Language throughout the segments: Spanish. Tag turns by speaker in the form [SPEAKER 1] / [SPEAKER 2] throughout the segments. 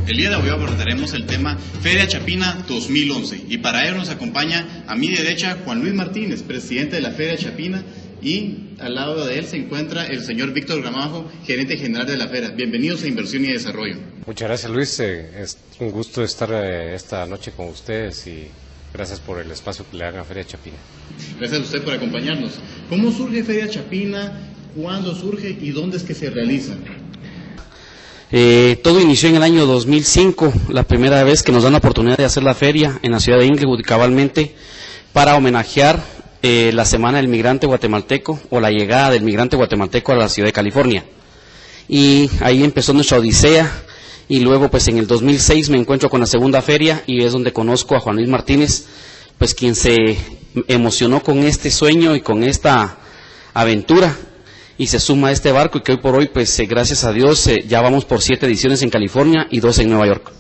[SPEAKER 1] El día de hoy abordaremos el tema Feria Chapina 2011 y para ello nos acompaña a mi derecha Juan Luis Martínez, presidente de la Feria Chapina, y al lado de él se encuentra el señor Víctor Gramajo, gerente general de la feria. Bienvenidos a Inversión y Desarrollo.
[SPEAKER 2] Muchas gracias, Luis, es un gusto estar esta noche con ustedes y gracias por el espacio que le dan a Feria Chapina.
[SPEAKER 1] Gracias a usted por acompañarnos. ¿Cómo surge Feria Chapina? ¿Cuándo surge y dónde es que se realiza?
[SPEAKER 3] Todo inició en el año 2005, la primera vez que nos dan la oportunidad de hacer la feria en la ciudad de Inglewood, cabalmente para homenajear la Semana del Migrante Guatemalteco o la llegada del migrante guatemalteco a la ciudad de California. Y ahí empezó nuestra odisea y luego pues en el 2006 me encuentro con la segunda feria y es donde conozco a Juan Luis Martínez, pues quien se emocionó con este sueño y con esta aventura y se suma a este barco y que hoy por hoy pues gracias a Dios ya vamos por 7 ediciones en California y 2 en Nueva York.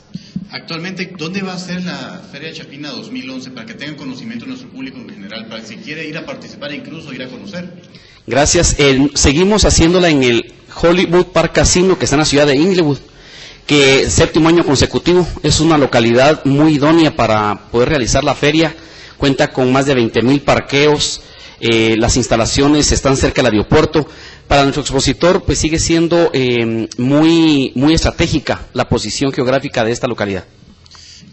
[SPEAKER 1] Actualmente, ¿dónde va a ser la Feria Chapina 2011? Para que tengan conocimiento nuestro público en general, para que si quiere ir a participar e incluso ir a conocer.
[SPEAKER 3] Gracias. Seguimos haciéndola en el Hollywood Park Casino, que está en la ciudad de Inglewood, que 7º año consecutivo es una localidad muy idónea para poder realizar la feria. Cuenta con más de 20,000 parqueos, las instalaciones están cerca del aeropuerto. Para nuestro expositor, pues sigue siendo muy estratégica la posición geográfica de esta localidad.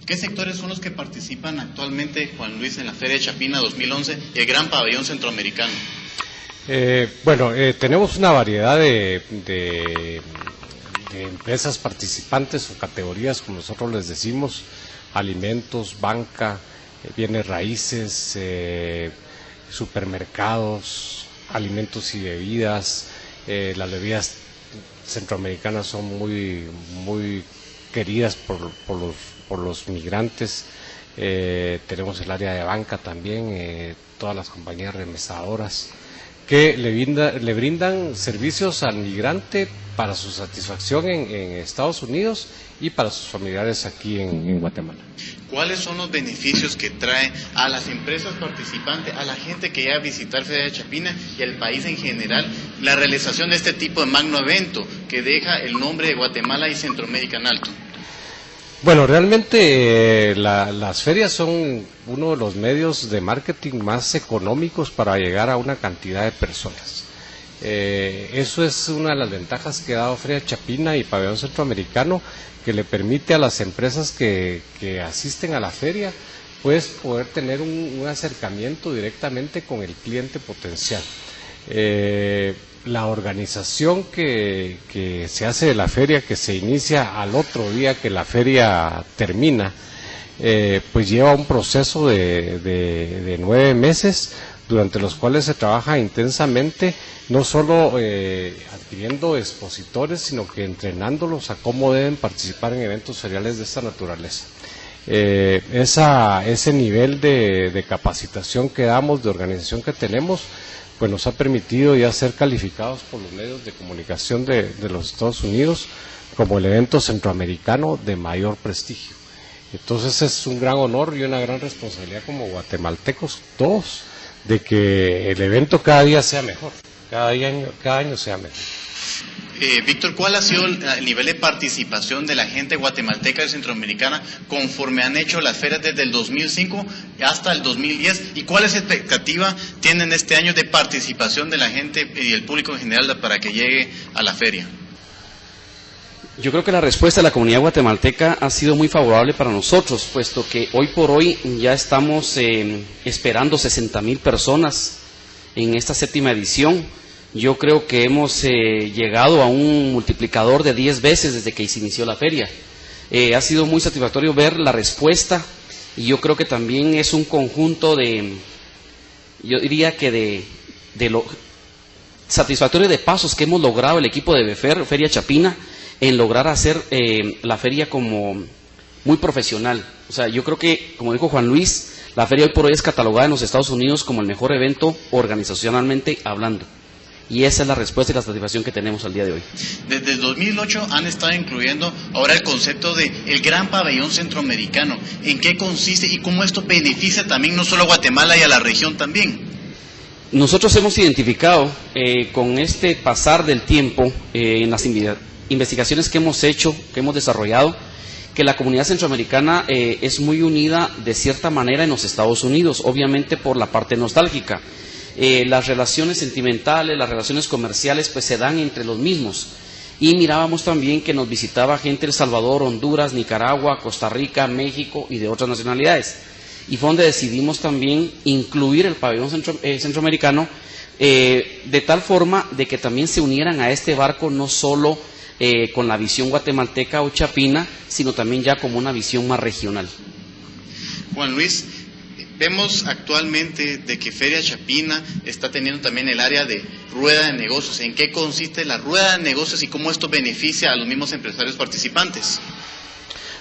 [SPEAKER 1] ¿Qué sectores son los que participan actualmente, Juan Luis, en la Feria Chapina 2011 y el Gran Pabellón Centroamericano?
[SPEAKER 2] Tenemos una variedad de empresas participantes o categorías, como nosotros les decimos: alimentos, banca, bienes raíces, supermercados, alimentos y bebidas. Las bebidas centroamericanas son muy queridas por los migrantes. Tenemos el área de banca también, todas las compañías remesadoras que le brindan servicios al migrante para su satisfacción en Estados Unidos y para sus familiares aquí en Guatemala.
[SPEAKER 1] ¿Cuáles son los beneficios que trae a las empresas participantes, a la gente que llega a visitar Feria Chapina y al país en general, la realización de este tipo de magno evento que deja el nombre de Guatemala y Centroamérica en alto?
[SPEAKER 2] Bueno, realmente las ferias son uno de los medios de marketing más económicos para llegar a una cantidad de personas. Eso es una de las ventajas que ha dado Feria Chapina y Pabellón Centroamericano, que le permite a las empresas que asisten a la feria pues poder tener un acercamiento directamente con el cliente potencial. La organización que se hace de la feria, que se inicia al otro día que la feria termina, pues lleva un proceso de 9 meses, durante los cuales se trabaja intensamente, no solo adquiriendo expositores, sino que entrenándolos a cómo deben participar en eventos feriales de esta naturaleza. Ese nivel de capacitación que damos, de organización que tenemos, pues nos ha permitido ya ser calificados por los medios de comunicación de los Estados Unidos como el evento centroamericano de mayor prestigio. Entonces es un gran honor y una gran responsabilidad como guatemaltecos todos, de que el evento cada día sea mejor, cada año sea mejor.
[SPEAKER 1] Víctor, ¿cuál ha sido el nivel de participación de la gente guatemalteca y centroamericana conforme han hecho las ferias desde el 2005 hasta el 2010? ¿Y cuál es la expectativa tienen este año de participación de la gente y el público en general para que llegue a la feria?
[SPEAKER 3] Yo creo que la respuesta de la comunidad guatemalteca ha sido muy favorable para nosotros, puesto que hoy por hoy ya estamos esperando 60,000 personas en esta 7ª edición. Yo creo que hemos llegado a un multiplicador de 10 veces desde que se inició la feria. Ha sido muy satisfactorio ver la respuesta y yo creo que también es un conjunto yo diría que de lo satisfactorio de pasos que hemos logrado el equipo de Feria Chapina en lograr hacer la feria como muy profesional. O sea, yo creo que, como dijo Juan Luis, la feria hoy por hoy es catalogada en los Estados Unidos como el mejor evento organizacionalmente hablando. Y esa es la respuesta y la satisfacción que tenemos al día de hoy.
[SPEAKER 1] Desde el 2008 han estado incluyendo ahora el concepto de el Gran Pabellón Centroamericano. ¿En qué consiste y cómo esto beneficia también no solo a Guatemala y a la región también?
[SPEAKER 3] Nosotros hemos identificado con este pasar del tiempo en las investigaciones que hemos hecho, que hemos desarrollado, que la comunidad centroamericana es muy unida de cierta manera en los Estados Unidos, obviamente por la parte nostálgica. Las relaciones sentimentales, las relaciones comerciales, pues se dan entre los mismos. Y mirábamos también que nos visitaba gente de El Salvador, Honduras, Nicaragua, Costa Rica, México y de otras nacionalidades. Y fue donde decidimos también incluir el pabellón centroamericano de tal forma de que también se unieran a este barco no solo con la visión guatemalteca o chapina, sino también ya como una visión más regional.
[SPEAKER 1] Juan Luis, vemos actualmente de que Feria Chapina está teniendo también el área de rueda de negocios. ¿En qué consiste la rueda de negocios y cómo esto beneficia a los mismos empresarios participantes?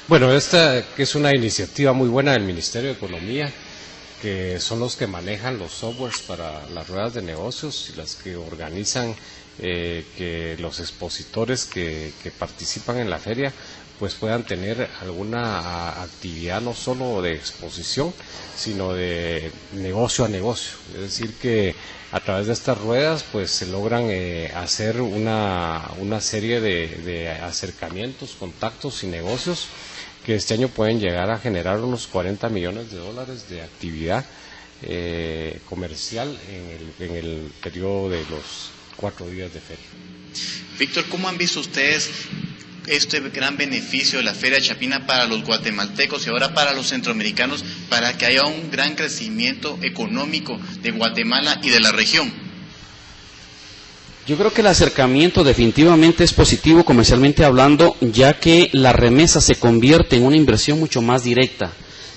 [SPEAKER 2] Bueno, esta es una iniciativa muy buena del Ministerio de Economía, que son los que manejan los softwares para las ruedas de negocios y las que organizan que los expositores que participan en la feria pues puedan tener alguna actividad no solo de exposición, sino de negocio a negocio. Es decir, que a través de estas ruedas pues se logran hacer una serie de acercamientos, contactos y negocios que este año pueden llegar a generar unos $40 millones de actividad comercial en el periodo de los 4 días de feria.
[SPEAKER 1] Víctor, ¿cómo han visto ustedes este gran beneficio de la Feria Chapina para los guatemaltecos y ahora para los centroamericanos, para que haya un gran crecimiento económico de Guatemala y de la región?
[SPEAKER 3] Yo creo que el acercamiento definitivamente es positivo comercialmente hablando, ya que la remesa se convierte en una inversión mucho más directa.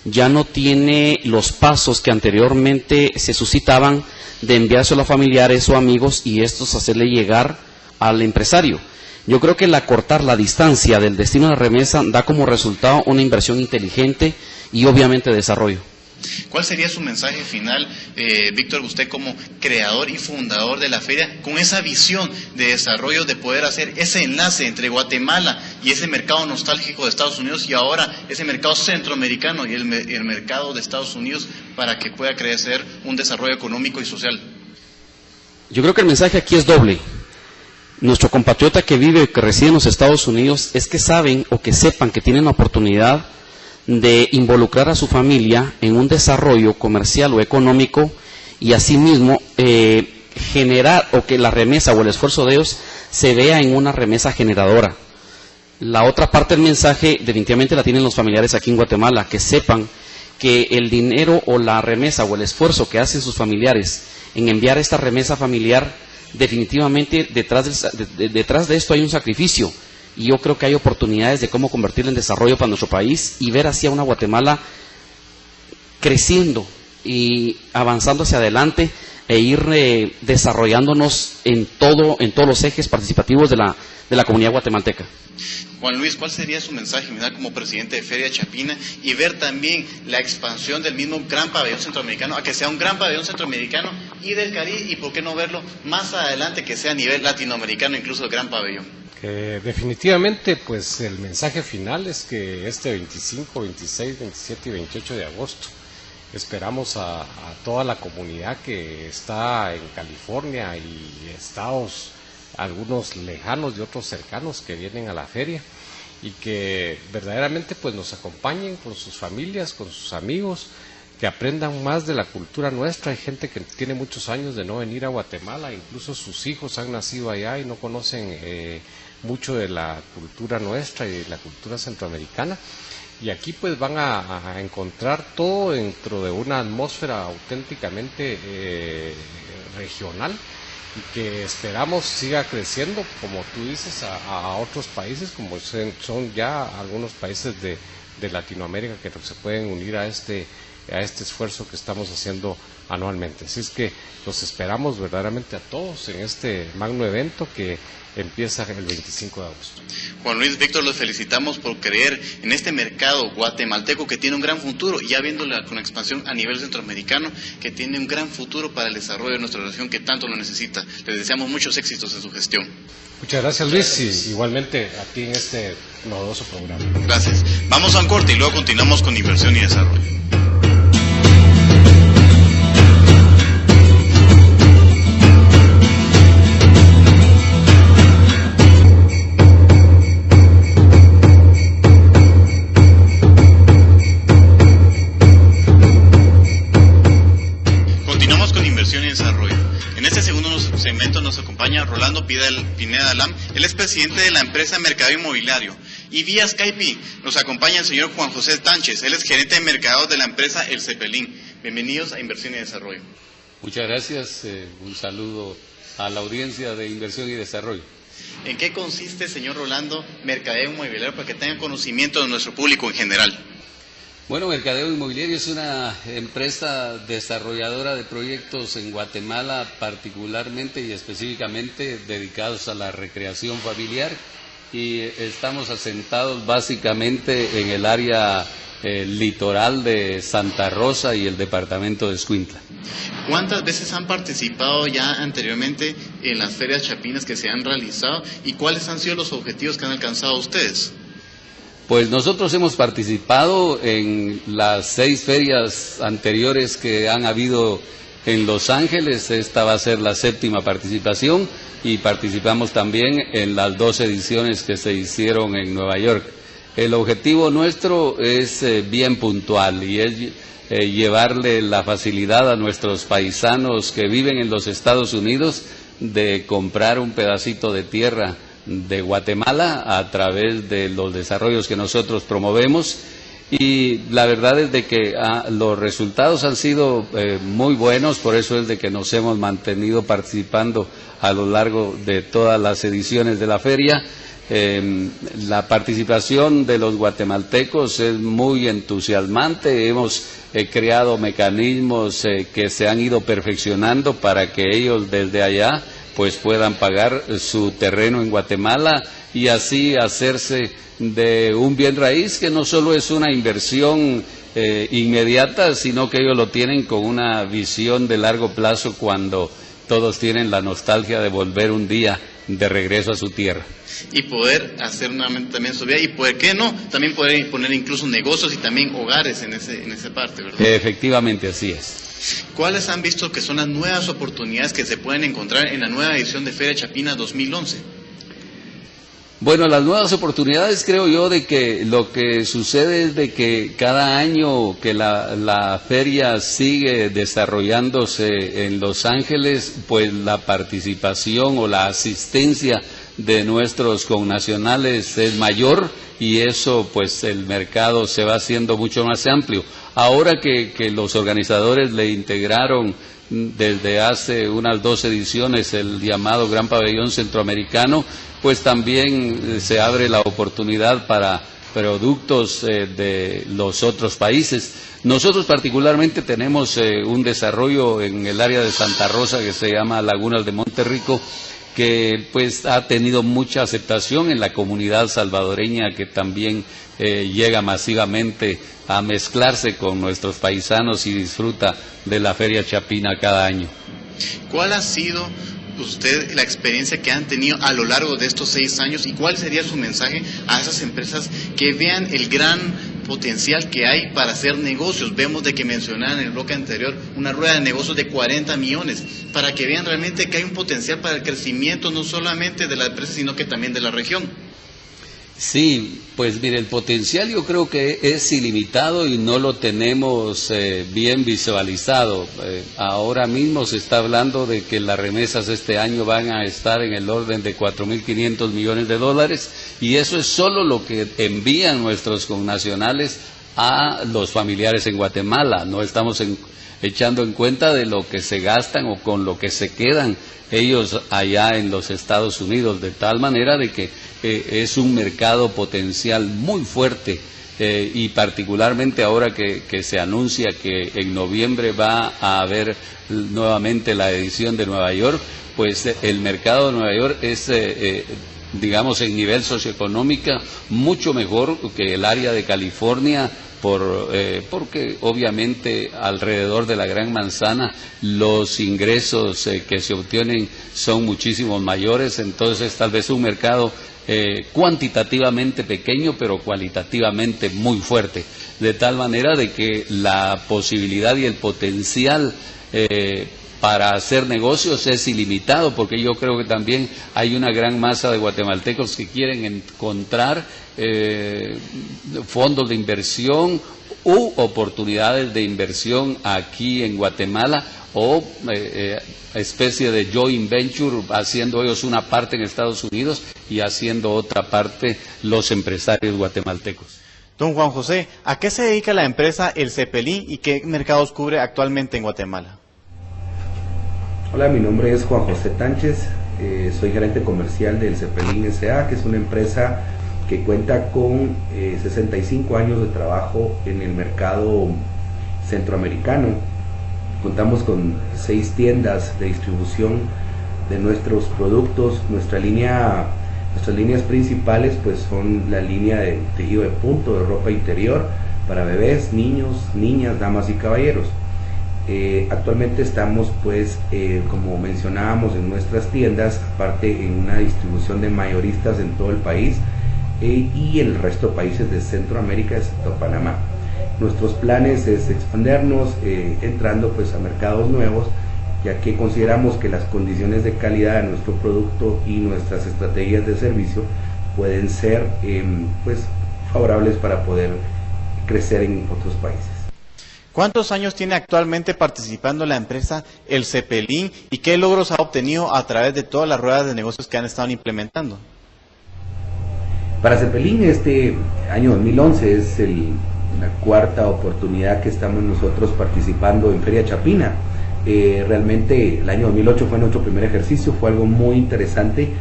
[SPEAKER 3] Ya no tiene los pasos que anteriormente se suscitaban de enviárselo a familiares o amigos y estos hacerle llegar al empresario. Yo creo que el acortar la distancia del destino de la remesa da como resultado una inversión inteligente y obviamente desarrollo.
[SPEAKER 1] ¿Cuál sería su mensaje final, Víctor, usted como creador y fundador de la feria, con esa visión de desarrollo, de poder hacer ese enlace entre Guatemala y ese mercado nostálgico de Estados Unidos y ahora ese mercado centroamericano y el mercado de Estados Unidos para que pueda crecer un desarrollo económico y social?
[SPEAKER 3] Yo creo que el mensaje aquí es doble. Nuestro compatriota que vive o que reside en los Estados Unidos es que saben o que sepan que tienen la oportunidad de involucrar a su familia en un desarrollo comercial o económico y asimismo generar o que la remesa o el esfuerzo de ellos se vea en una remesa generadora. La otra parte del mensaje definitivamente la tienen los familiares aquí en Guatemala, que sepan que el dinero o la remesa o el esfuerzo que hacen sus familiares en enviar esta remesa familiar, definitivamente detrás de esto hay un sacrificio. Y yo creo que hay oportunidades de cómo convertirlo en desarrollo para nuestro país y ver hacia una Guatemala creciendo y avanzando hacia adelante e ir desarrollándonos en todos los ejes participativos de la comunidad guatemalteca.
[SPEAKER 1] Juan Luis, ¿cuál sería su mensaje como presidente de Feria Chapina y ver también la expansión del mismo gran pabellón centroamericano a que sea un gran pabellón centroamericano y del Caribe, y por qué no verlo más adelante que sea a nivel latinoamericano, incluso el gran pabellón?
[SPEAKER 2] Definitivamente, pues el mensaje final es que este 25, 26, 27 y 28 de agosto esperamos a toda la comunidad que está en California y estados, algunos lejanos y otros cercanos, que vienen a la feria y que verdaderamente pues nos acompañen con sus familias, con sus amigos, que aprendan más de la cultura nuestra. Hay gente que tiene muchos años de no venir a Guatemala, incluso sus hijos han nacido allá y no conocen mucho de la cultura nuestra y de la cultura centroamericana, y aquí pues van a encontrar todo dentro de una atmósfera auténticamente regional, y que esperamos siga creciendo, como tú dices, a otros países, como son ya algunos países de Latinoamérica que se pueden unir a este esfuerzo que estamos haciendo anualmente. Así es que los esperamos verdaderamente a todos en este magno evento que empieza el 25 de agosto.
[SPEAKER 1] Juan Luis, Víctor, los felicitamos por creer en este mercado guatemalteco que tiene un gran futuro, y ya viéndola con expansión a nivel centroamericano, que tiene un gran futuro para el desarrollo de nuestra región que tanto lo necesita. Les deseamos muchos éxitos en su gestión.
[SPEAKER 2] Muchas gracias, Luis, y igualmente a ti en este novedoso programa.
[SPEAKER 1] Gracias. Vamos a un corte y luego continuamos con inversión y desarrollo. Alam. Él es presidente de la empresa Mercado Inmobiliario. Y vía Skype nos acompaña el señor Juan José Tánchez. Él es gerente de mercado de la empresa El Cepelín. Bienvenidos a Inversión y Desarrollo.
[SPEAKER 4] Muchas gracias. Un saludo a la audiencia de Inversión y Desarrollo.
[SPEAKER 1] ¿En qué consiste, señor Rolando, Mercadeo Inmobiliario, para que tengan conocimiento de nuestro público en general?
[SPEAKER 4] Bueno, Mercadeo Inmobiliario es una empresa desarrolladora de proyectos en Guatemala, particularmente y específicamente dedicados a la recreación familiar, y estamos asentados básicamente en el área litoral de Santa Rosa y el departamento de Escuintla.
[SPEAKER 1] ¿Cuántas veces han participado ya anteriormente en las ferias chapinas que se han realizado y cuáles han sido los objetivos que han alcanzado ustedes?
[SPEAKER 4] Pues nosotros hemos participado en las 6 ferias anteriores que han habido en Los Ángeles. Esta va a ser la 7ª participación, y participamos también en las 2 ediciones que se hicieron en Nueva York. El objetivo nuestro es bien puntual, y es llevarle la facilidad a nuestros paisanos que viven en los Estados Unidos de comprar un pedacito de tierra de Guatemala a través de los desarrollos que nosotros promovemos, y la verdad es de que los resultados han sido muy buenos. Por eso es de que nos hemos mantenido participando a lo largo de todas las ediciones de la feria. La participación de los guatemaltecos es muy entusiasmante. Hemos creado mecanismos que se han ido perfeccionando para que ellos desde allá pues puedan pagar su terreno en Guatemala y así hacerse de un bien raíz que no solo es una inversión inmediata, sino que ellos lo tienen con una visión de largo plazo, cuando todos tienen la nostalgia de volver un día de regreso a su tierra.
[SPEAKER 1] Y poder hacer nuevamente también su vida, y ¿por qué no? También poder poner incluso negocios y también hogares en esa parte, ¿verdad?
[SPEAKER 4] Efectivamente, así es.
[SPEAKER 1] ¿Cuáles han visto que son las nuevas oportunidades que se pueden encontrar en la nueva edición de Feria Chapina 2011?
[SPEAKER 4] Bueno, las nuevas oportunidades, creo yo, de que lo que sucede es de que cada año que la feria sigue desarrollándose en Los Ángeles, pues la participación o la asistencia de nuestros connacionales es mayor, y eso pues el mercado se va haciendo mucho más amplio. Ahora que los organizadores le integraron desde hace unas 2 ediciones el llamado Gran Pabellón Centroamericano, pues también se abre la oportunidad para productos de los otros países. Nosotros particularmente tenemos un desarrollo en el área de Santa Rosa que se llama Lagunas de Monterrico, que pues ha tenido mucha aceptación en la comunidad salvadoreña, que también llega masivamente a mezclarse con nuestros paisanos y disfruta de la Feria Chapina cada año.
[SPEAKER 1] ¿Cuál ha sido usted la experiencia que han tenido a lo largo de estos 6 años y cuál sería su mensaje a esas empresas que vean el gran potencial que hay para hacer negocios? Vemos de que mencionaban en el bloque anterior una rueda de negocios de 40 millones, para que vean realmente que hay un potencial para el crecimiento no solamente de la empresa, sino que también de la región.
[SPEAKER 4] Sí, pues mire, el potencial yo creo que es ilimitado y no lo tenemos bien visualizado. Ahora mismo se está hablando de que las remesas este año van a estar en el orden de 4.500 millones de dólares, y eso es solo lo que envían nuestros connacionales a los familiares en Guatemala. No estamos echando en cuenta de lo que se gastan o con lo que se quedan ellos allá en los Estados Unidos, de tal manera de que es un mercado potencial muy fuerte, y particularmente ahora que se anuncia que en noviembre va a haber nuevamente la edición de Nueva York, pues el mercado de Nueva York es, digamos, en nivel socioeconómico mucho mejor que el área de California, porque obviamente alrededor de la Gran Manzana los ingresos que se obtienen son muchísimo mayores. Entonces tal vez un mercado cuantitativamente pequeño, pero cualitativamente muy fuerte, de tal manera de que la posibilidad y el potencial para hacer negocios es ilimitado, porque yo creo que también hay una gran masa de guatemaltecos que quieren encontrar fondos de inversión u oportunidades de inversión aquí en Guatemala o especie de joint venture, haciendo ellos una parte en Estados Unidos y haciendo otra parte los empresarios guatemaltecos.
[SPEAKER 1] Don Juan José, ¿a qué se dedica la empresa El Cepelín y qué mercados cubre actualmente en Guatemala?
[SPEAKER 5] Hola, mi nombre es Juan José Tánchez, soy gerente comercial del Cepelín S.A., que es una empresa que cuenta con 65 años de trabajo en el mercado centroamericano. Contamos con 6 tiendas de distribución de nuestros productos. Nuestras líneas principales pues son la línea de tejido de punto, de ropa interior para bebés, niños, niñas, damas y caballeros. Actualmente estamos pues como mencionábamos en nuestras tiendas, aparte en una distribución de mayoristas en todo el país y en el resto de países de Centroamérica, excepto Panamá. Nuestros planes es expandernos entrando pues a mercados nuevos, ya que consideramos que las condiciones de calidad de nuestro producto y nuestras estrategias de servicio pueden ser pues favorables para poder crecer en otros países.
[SPEAKER 1] ¿Cuántos años tiene actualmente participando la empresa El Cepelín y qué logros ha obtenido a través de todas las ruedas de negocios que han estado implementando?
[SPEAKER 5] Para Cepelín este año 2011 es la cuarta oportunidad que estamos nosotros participando en Feria Chapina. Realmente el año 2008 fue nuestro primer ejercicio, fue algo muy interesante.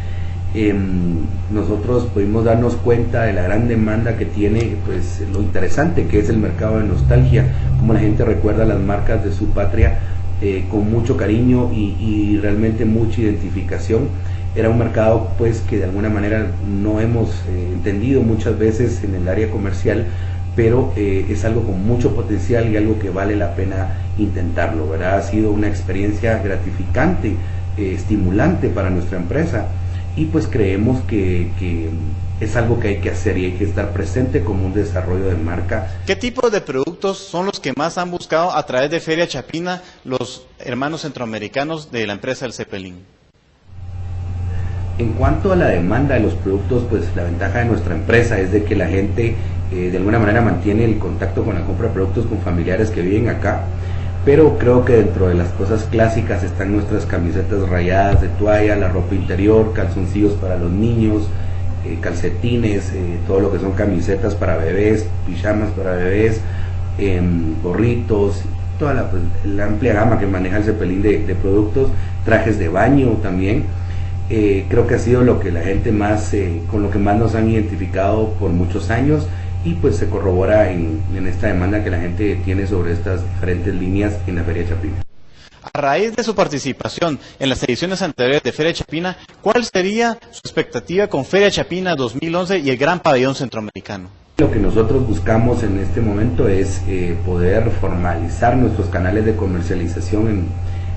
[SPEAKER 5] Nosotros pudimos darnos cuenta de la gran demanda que tiene, pues lo interesante que es el mercado de nostalgia, como la gente recuerda las marcas de su patria con mucho cariño y realmente mucha identificación. Era un mercado pues que de alguna manera no hemos entendido muchas veces en el área comercial, pero es algo con mucho potencial y algo que vale la pena intentarlo, ¿verdad? Ha sido una experiencia gratificante, estimulante para nuestra empresa. Y pues creemos que es algo que hay que hacer y hay que estar presente como un desarrollo de marca.
[SPEAKER 1] ¿Qué tipo de productos son los que más han buscado a través de Feria Chapina los hermanos centroamericanos de la empresa El Cepelín?
[SPEAKER 5] En cuanto a la demanda de los productos, pues la ventaja de nuestra empresa es de que la gente de alguna manera mantiene el contacto con la compra de productos con familiares que viven acá. Pero creo que dentro de las cosas clásicas están nuestras camisetas rayadas de toalla, la ropa interior, calzoncillos para los niños, calcetines, todo lo que son camisetas para bebés, pijamas para bebés, gorritos, toda la amplia gama que maneja el Cepelín de productos, trajes de baño también. Creo que ha sido lo que la gente más, con lo que más nos han identificado por muchos años. Y pues se corrobora en esta demanda que la gente tiene sobre estas diferentes líneas en la Feria Chapina.
[SPEAKER 1] A raíz de su participación en las ediciones anteriores de Feria Chapina, ¿cuál sería su expectativa con Feria Chapina 2011 y el Gran Pabellón Centroamericano?
[SPEAKER 5] Lo que nosotros buscamos en este momento es poder formalizar nuestros canales de comercialización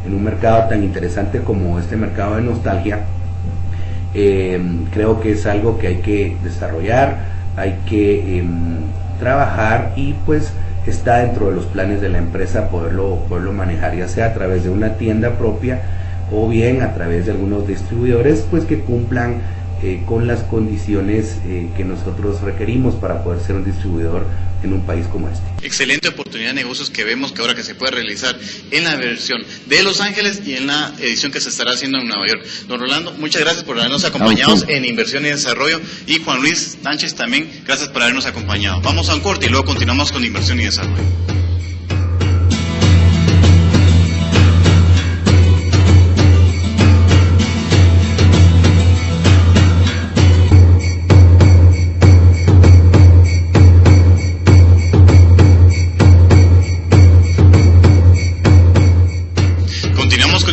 [SPEAKER 5] en un mercado tan interesante como este mercado de nostalgia. Creo que es algo que hay que desarrollar, hay que trabajar y pues está dentro de los planes de la empresa poderlo manejar, ya sea a través de una tienda propia o bien a través de algunos distribuidores pues que cumplan con las condiciones que nosotros requerimos para poder ser un distribuidor en un país como este.
[SPEAKER 1] Excelente oportunidad de negocios que vemos que ahora que se puede realizar en la versión de Los Ángeles y en la edición que se estará haciendo en Nueva York. Don Rolando, muchas gracias por habernos acompañado en Inversión y Desarrollo, y Juan Luis Tánchez también, gracias por habernos acompañado. Vamos a un corte y luego continuamos con Inversión y Desarrollo.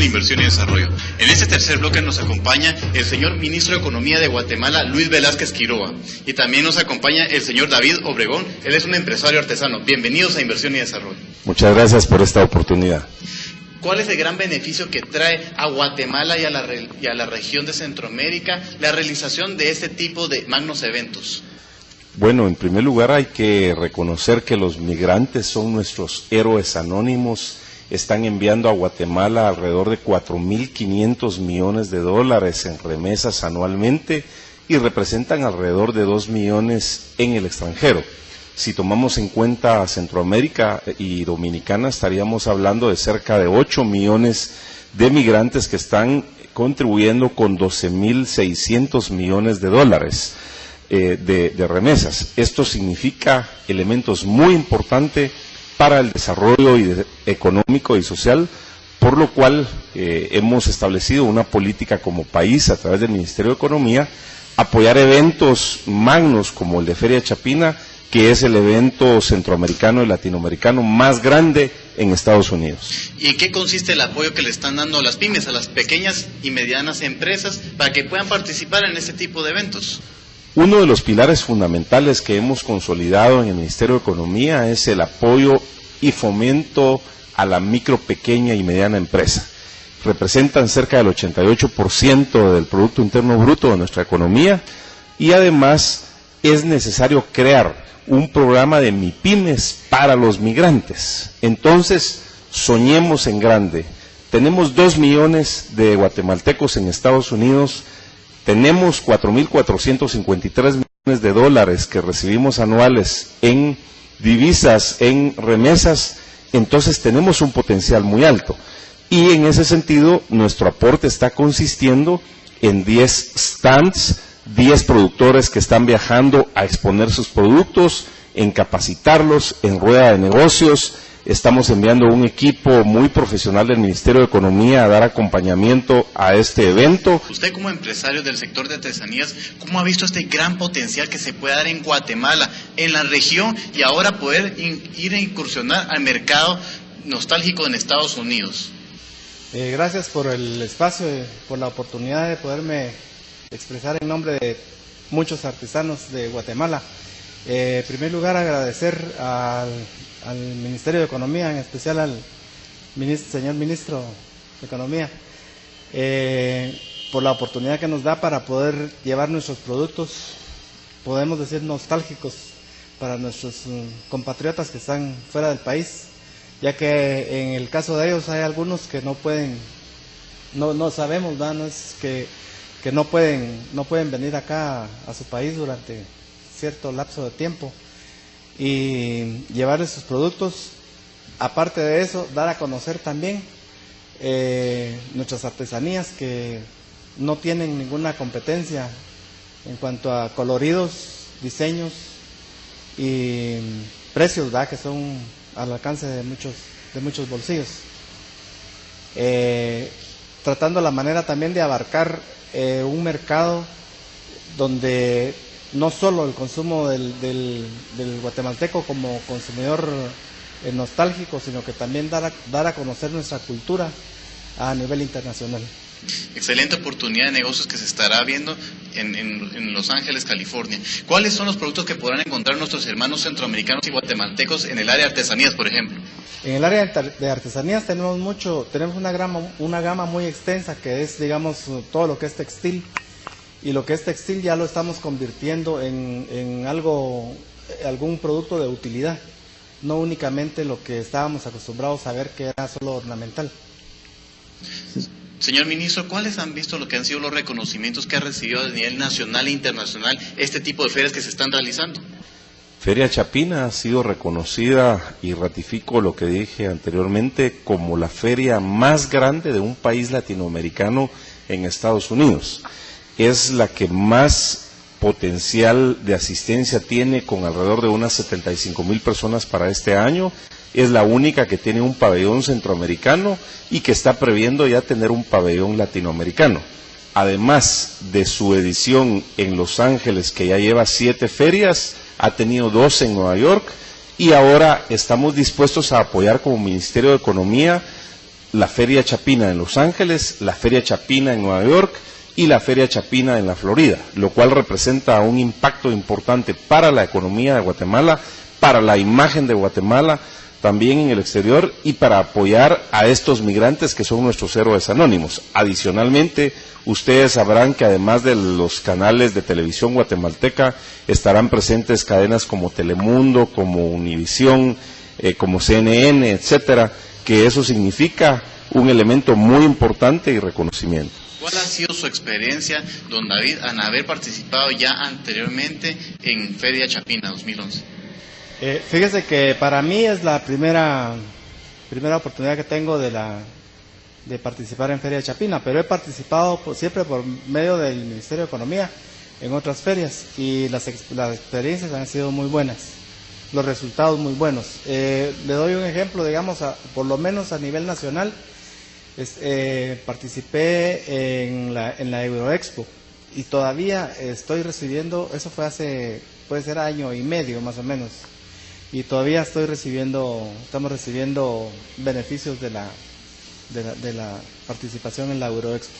[SPEAKER 1] Inversión y Desarrollo. En este tercer bloque nos acompaña el señor Ministro de Economía de Guatemala, Luis Velázquez Quiroga, y también nos acompaña el señor David Obregón, él es un empresario artesano. Bienvenidos a Inversión y Desarrollo.
[SPEAKER 6] Muchas gracias por esta oportunidad.
[SPEAKER 1] ¿Cuál es el gran beneficio que trae a Guatemala y a la región de Centroamérica la realización de este tipo de magnos eventos?
[SPEAKER 6] Bueno, en primer lugar hay que reconocer que los migrantes son nuestros héroes anónimos. Están enviando a Guatemala alrededor de 4.500 millones de dólares en remesas anualmente y representan alrededor de 2 millones en el extranjero. Si tomamos en cuenta Centroamérica y Dominicana, estaríamos hablando de cerca de 8 millones de migrantes que están contribuyendo con 12.600 millones de dólares de remesas. Esto significa elementos muy importantes para el desarrollo económico y social, por lo cual hemos establecido una política como país a través del Ministerio de Economía, apoyar eventos magnos como el de Feria Chapina, que es el evento centroamericano y latinoamericano más grande en Estados Unidos.
[SPEAKER 1] ¿Y en qué consiste el apoyo que le están dando a las pymes, a las pequeñas y medianas empresas, para que puedan participar en este tipo de eventos?
[SPEAKER 6] Uno de los pilares fundamentales que hemos consolidado en el Ministerio de Economía es el apoyo y fomento a la micro, pequeña y mediana empresa. Representan cerca del 88% del Producto Interno Bruto de nuestra economía y además es necesario crear un programa de MIPYMES para los migrantes. Entonces, soñemos en grande. Tenemos 2 millones de guatemaltecos en Estados Unidos, tenemos 4.453 millones de dólares que recibimos anuales en divisas, en remesas, entonces tenemos un potencial muy alto. Y en ese sentido, nuestro aporte está consistiendo en 10 stands, 10 productores que están viajando a exponer sus productos, en capacitarlos, en rueda de negocios. Estamos enviando un equipo muy profesional del Ministerio de Economía a dar acompañamiento a este evento.
[SPEAKER 1] Usted como empresario del sector de artesanías, ¿cómo ha visto este gran potencial que se puede dar en Guatemala, en la región, y ahora poder ir a incursionar al mercado nostálgico en Estados Unidos?
[SPEAKER 7] Gracias por el espacio, por la oportunidad de poderme expresar en nombre de muchos artesanos de Guatemala. En primer lugar, agradecer al Ministerio de Economía, en especial al señor Ministro de Economía, por la oportunidad que nos da para poder llevar nuestros productos, podemos decir nostálgicos, para nuestros compatriotas que están fuera del país, ya que en el caso de ellos hay algunos que no pueden, no sabemos, ¿verdad? No es que no pueden venir acá a su país durante cierto lapso de tiempo y llevarles sus productos. Aparte de eso, dar a conocer también nuestras artesanías que no tienen ninguna competencia en cuanto a coloridos, diseños y precios, ¿verdad? Que son al alcance de muchos bolsillos. Tratando la manera también de abarcar un mercado donde no solo el consumo del guatemalteco como consumidor nostálgico, sino que también dar a conocer nuestra cultura a nivel internacional.
[SPEAKER 1] Excelente oportunidad de negocios que se estará viendo en Los Ángeles, California. ¿Cuáles son los productos que podrán encontrar nuestros hermanos centroamericanos y guatemaltecos en el área de artesanías, por ejemplo?
[SPEAKER 7] En el área de artesanías tenemos una gama muy extensa, que es, digamos, todo lo que es textil. Y lo que es textil ya lo estamos convirtiendo en algún producto de utilidad, no únicamente lo que estábamos acostumbrados a ver que era solo ornamental.
[SPEAKER 1] Señor Ministro, ¿cuáles han visto lo que han sido los reconocimientos que ha recibido a nivel nacional e internacional este tipo de ferias que se están realizando?
[SPEAKER 6] Feria Chapina ha sido reconocida, y ratifico lo que dije anteriormente, como la feria más grande de un país latinoamericano en Estados Unidos. Es la que más potencial de asistencia tiene, con alrededor de unas 75,000 personas para este año. Es la única que tiene un pabellón centroamericano y que está previendo ya tener un pabellón latinoamericano. Además de su edición en Los Ángeles, que ya lleva 7 ferias, ha tenido 2 en Nueva York, y ahora estamos dispuestos a apoyar como Ministerio de Economía la Feria Chapina en Los Ángeles, la Feria Chapina en Nueva York y la Feria Chapina en la Florida, lo cual representa un impacto importante para la economía de Guatemala, para la imagen de Guatemala, también en el exterior, y para apoyar a estos migrantes que son nuestros héroes anónimos. Adicionalmente, ustedes sabrán que además de los canales de televisión guatemalteca, estarán presentes cadenas como Telemundo, como Univisión, como CNN, etcétera, que eso significa un elemento muy importante y reconocimiento.
[SPEAKER 1] ¿Cuál ha sido su experiencia, don David, al haber participado ya anteriormente en Feria Chapina 2011?
[SPEAKER 7] Fíjese que para mí es la primera oportunidad que tengo de participar en Feria de Chapina, pero he participado siempre por medio del Ministerio de Economía en otras ferias y las experiencias han sido muy buenas, los resultados muy buenos. Le doy un ejemplo, digamos, por lo menos a nivel nacional, participé en la Euroexpo y todavía estoy recibiendo, eso fue puede ser año y medio más o menos, y todavía estamos recibiendo beneficios de la participación en la Euroexpo.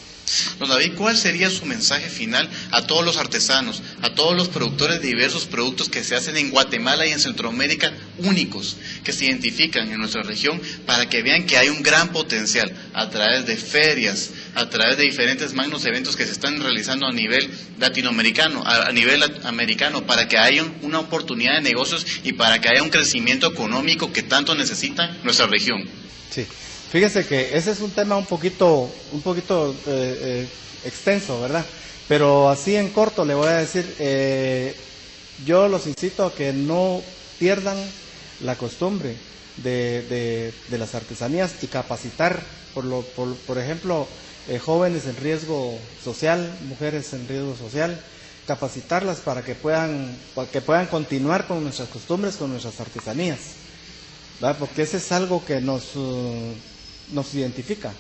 [SPEAKER 1] Don David, ¿cuál sería su mensaje final a todos los artesanos, a todos los productores de diversos productos que se hacen en Guatemala y en Centroamérica, únicos, que se identifican en nuestra región, para que vean que hay un gran potencial a través de ferias, a través de diferentes magnos eventos que se están realizando a nivel latinoamericano, a nivel americano, para que haya una oportunidad de negocios y para que haya un crecimiento económico que tanto necesita nuestra región?
[SPEAKER 7] Sí. Fíjese que ese es un tema un poquito extenso, ¿verdad? Pero así en corto le voy a decir, yo los incito a que no pierdan la costumbre de las artesanías y capacitar, por ejemplo, jóvenes en riesgo social, mujeres en riesgo social, capacitarlas para que puedan continuar con nuestras costumbres, con nuestras artesanías, ¿verdad? Porque ese es algo que nos identifica.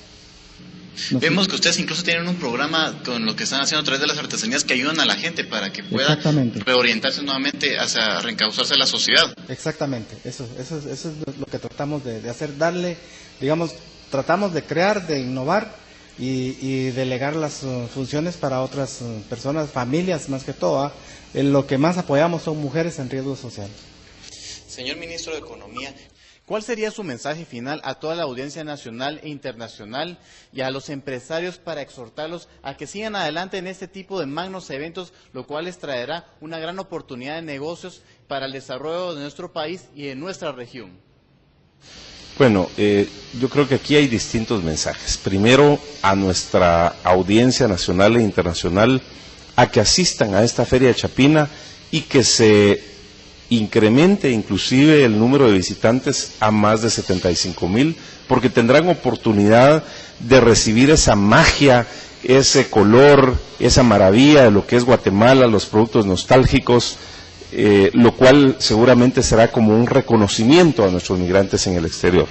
[SPEAKER 1] Vemos que ustedes incluso tienen un programa con lo que están haciendo a través de las artesanías que ayudan a la gente para que pueda reorientarse nuevamente hacia reencauzarse a la sociedad.
[SPEAKER 7] Exactamente, eso es lo que tratamos de hacer, tratamos de crear, de innovar y delegar las funciones para otras personas, familias más que todo. En lo que más apoyamos son mujeres en riesgo social.
[SPEAKER 1] Señor Ministro de Economía, ¿cuál sería su mensaje final a toda la audiencia nacional e internacional y a los empresarios para exhortarlos a que sigan adelante en este tipo de magnos eventos, lo cual les traerá una gran oportunidad de negocios para el desarrollo de nuestro país y de nuestra región?
[SPEAKER 6] Bueno, yo creo que aquí hay distintos mensajes. Primero, a nuestra audiencia nacional e internacional, a que asistan a esta Feria de Chapina y que se incremente inclusive el número de visitantes a más de 75,000, porque tendrán oportunidad de recibir esa magia, ese color, esa maravilla de lo que es Guatemala, los productos nostálgicos, lo cual seguramente será como un reconocimiento a nuestros migrantes en el exterior.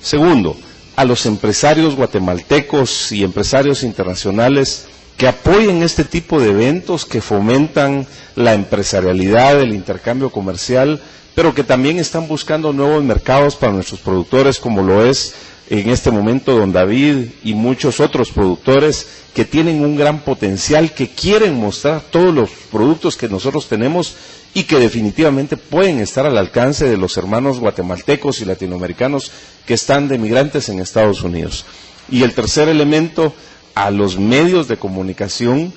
[SPEAKER 6] Segundo, a los empresarios guatemaltecos y empresarios internacionales que apoyen este tipo de eventos que fomentan la empresarialidad, el intercambio comercial, pero que también están buscando nuevos mercados para nuestros productores, como lo es en este momento don David y muchos otros productores que tienen un gran potencial, que quieren mostrar todos los productos que nosotros tenemos y que definitivamente pueden estar al alcance de los hermanos guatemaltecos y latinoamericanos que están de migrantes en Estados Unidos. Y el tercer elemento, a los medios de comunicación,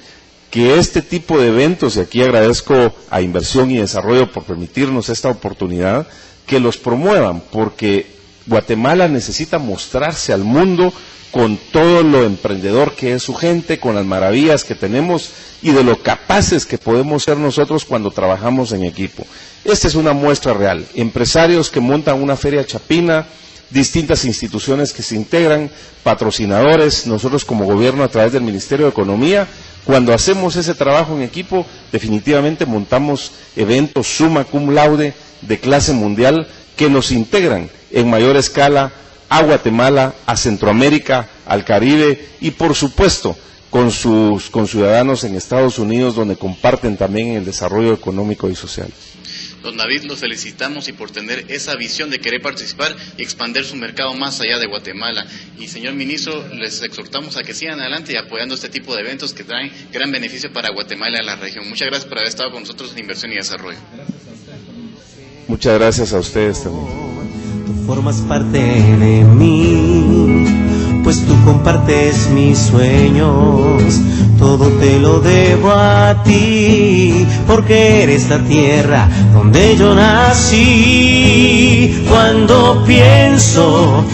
[SPEAKER 6] que este tipo de eventos, y aquí agradezco a Inversión y Desarrollo por permitirnos esta oportunidad, que los promuevan, porque Guatemala necesita mostrarse al mundo con todo lo emprendedor que es su gente, con las maravillas que tenemos y de lo capaces que podemos ser nosotros cuando trabajamos en equipo. Esta es una muestra real. Empresarios que montan una feria chapina, distintas instituciones que se integran, patrocinadores, nosotros como gobierno a través del Ministerio de Economía. Cuando hacemos ese trabajo en equipo, definitivamente montamos eventos summa cum laude de clase mundial que nos integran en mayor escala a Guatemala, a Centroamérica, al Caribe y por supuesto con sus conciudadanos en Estados Unidos, donde comparten también el desarrollo económico y social.
[SPEAKER 1] Don David, los felicitamos y por tener esa visión de querer participar y expandir su mercado más allá de Guatemala. Y señor ministro, les exhortamos a que sigan adelante y apoyando este tipo de eventos que traen gran beneficio para Guatemala y la región. Muchas gracias por haber estado con nosotros en Inversión y Desarrollo.
[SPEAKER 6] Muchas gracias a ustedes también.
[SPEAKER 8] Tú formas parte de mí, pues tú compartes mis sueños, todo te lo debo a ti, porque eres la tierra donde yo nací. Cuando pienso